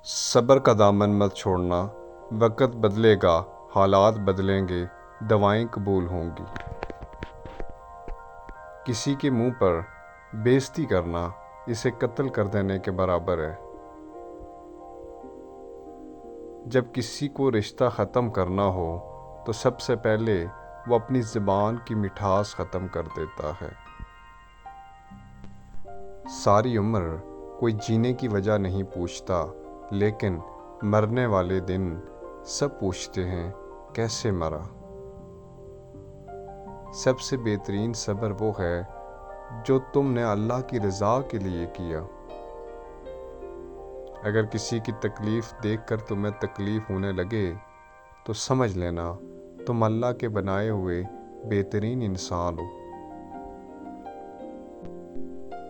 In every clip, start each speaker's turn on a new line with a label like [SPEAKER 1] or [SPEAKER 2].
[SPEAKER 1] صبر کا دامن مت چھوڑنا، وقت بدلے گا، حالات بدلیں گے، دعائیں قبول ہوں گی۔ کسی کے منہ پر بے عزتی کرنا اسے قتل کر دینے کے برابر ہے۔ جب کسی کو رشتہ ختم کرنا ہو تو سب سے پہلے وہ اپنی زبان کی مٹھاس ختم کر دیتا ہے۔ ساری عمر کوئی جینے کی وجہ نہیں پوچھتا، لیکن مرنے والے دن سب پوچھتے ہیں کیسے مرا۔ سب سے بہترین صبر وہ ہے جو تم نے اللہ کی رضا کے لیے کیا۔ اگر کسی کی تکلیف دیکھ کر تمہیں تکلیف ہونے لگے تو سمجھ لینا تم اللہ کے بنائے ہوئے بہترین انسان ہو۔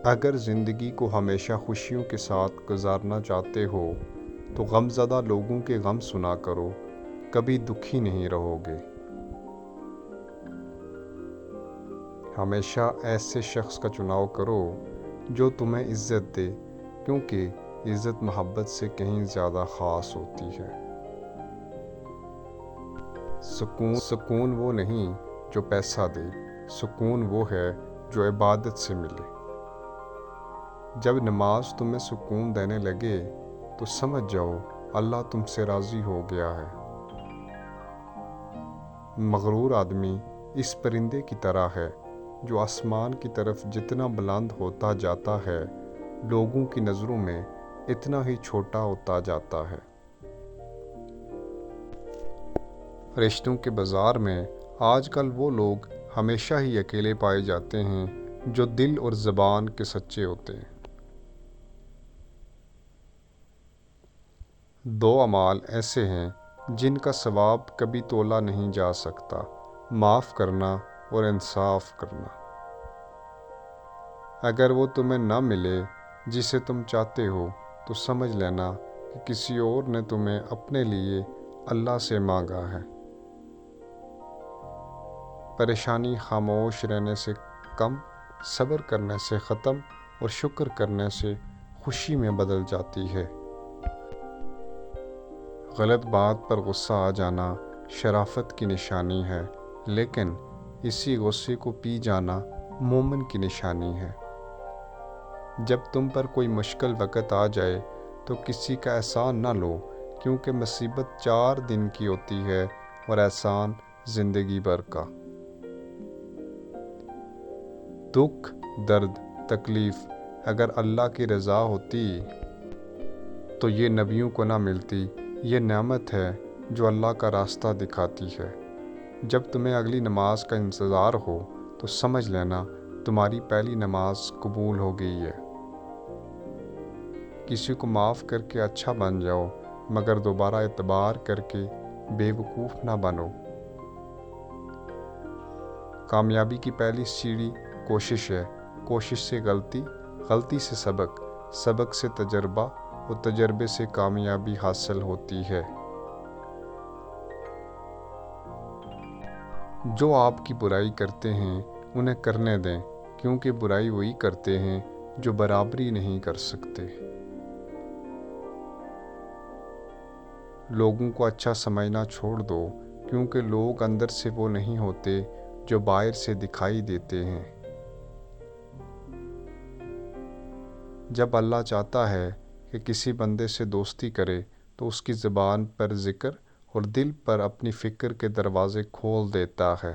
[SPEAKER 1] اگر زندگی کو ہمیشہ خوشیوں کے ساتھ گزارنا چاہتے ہو تو غم زدہ لوگوں کے غم سنا کرو، کبھی دکھی نہیں رہو گے۔ ہمیشہ ایسے شخص کا چناؤ کرو جو تمہیں عزت دے، کیونکہ عزت محبت سے کہیں زیادہ خاص ہوتی ہے۔ سکون وہ نہیں جو پیسہ دے، سکون وہ ہے جو عبادت سے ملے۔ جب نماز تمہیں سکون دینے لگے تو سمجھ جاؤ اللہ تم سے راضی ہو گیا ہے۔ مغرور آدمی اس پرندے کی طرح ہے جو آسمان کی طرف جتنا بلند ہوتا جاتا ہے، لوگوں کی نظروں میں اتنا ہی چھوٹا ہوتا جاتا ہے۔ رشتوں کے بازار میں آج کل وہ لوگ ہمیشہ ہی اکیلے پائے جاتے ہیں جو دل اور زبان کے سچے ہوتے ہیں۔ دو اعمال ایسے ہیں جن کا ثواب کبھی تولا نہیں جا سکتا، معاف کرنا اور انصاف کرنا۔ اگر وہ تمہیں نہ ملے جسے تم چاہتے ہو تو سمجھ لینا کہ کسی اور نے تمہیں اپنے لیے اللہ سے مانگا ہے۔ پریشانی خاموش رہنے سے کم، صبر کرنے سے ختم اور شکر کرنے سے خوشی میں بدل جاتی ہے۔ غلط بات پر غصہ آ جانا شرافت کی نشانی ہے، لیکن اسی غصے کو پی جانا مومن کی نشانی ہے۔ جب تم پر کوئی مشکل وقت آ جائے تو کسی کا احسان نہ لو، کیونکہ مصیبت 4 دن کی ہوتی ہے اور احسان زندگی بھر کا۔ دکھ، درد، تکلیف اگر اللہ کی رضا ہوتی تو یہ نبیوں کو نہ ملتی۔ یہ نعمت ہے جو اللہ کا راستہ دکھاتی ہے۔ جب تمہیں اگلی نماز کا انتظار ہو تو سمجھ لینا تمہاری پہلی نماز قبول ہو گئی ہے۔ کسی کو معاف کر کے اچھا بن جاؤ، مگر دوبارہ اعتبار کر کے بے وقوف نہ بنو۔ کامیابی کی پہلی سیڑھی کوشش ہے، کوشش سے غلطی، غلطی سے سبق، سبق سے تجربہ اور تجربے سے کامیابی حاصل ہوتی ہے۔ جو آپ کی برائی کرتے ہیں انہیں کرنے دیں، کیونکہ برائی وہی کرتے ہیں جو برابری نہیں کر سکتے۔ لوگوں کو اچھا سمجھنا چھوڑ دو، کیونکہ لوگ اندر سے وہ نہیں ہوتے جو باہر سے دکھائی دیتے ہیں۔ جب اللہ چاہتا ہے کہ کسی بندے سے دوستی کرے تو اس کی زبان پر ذکر اور دل پر اپنی فکر کے دروازے کھول دیتا ہے۔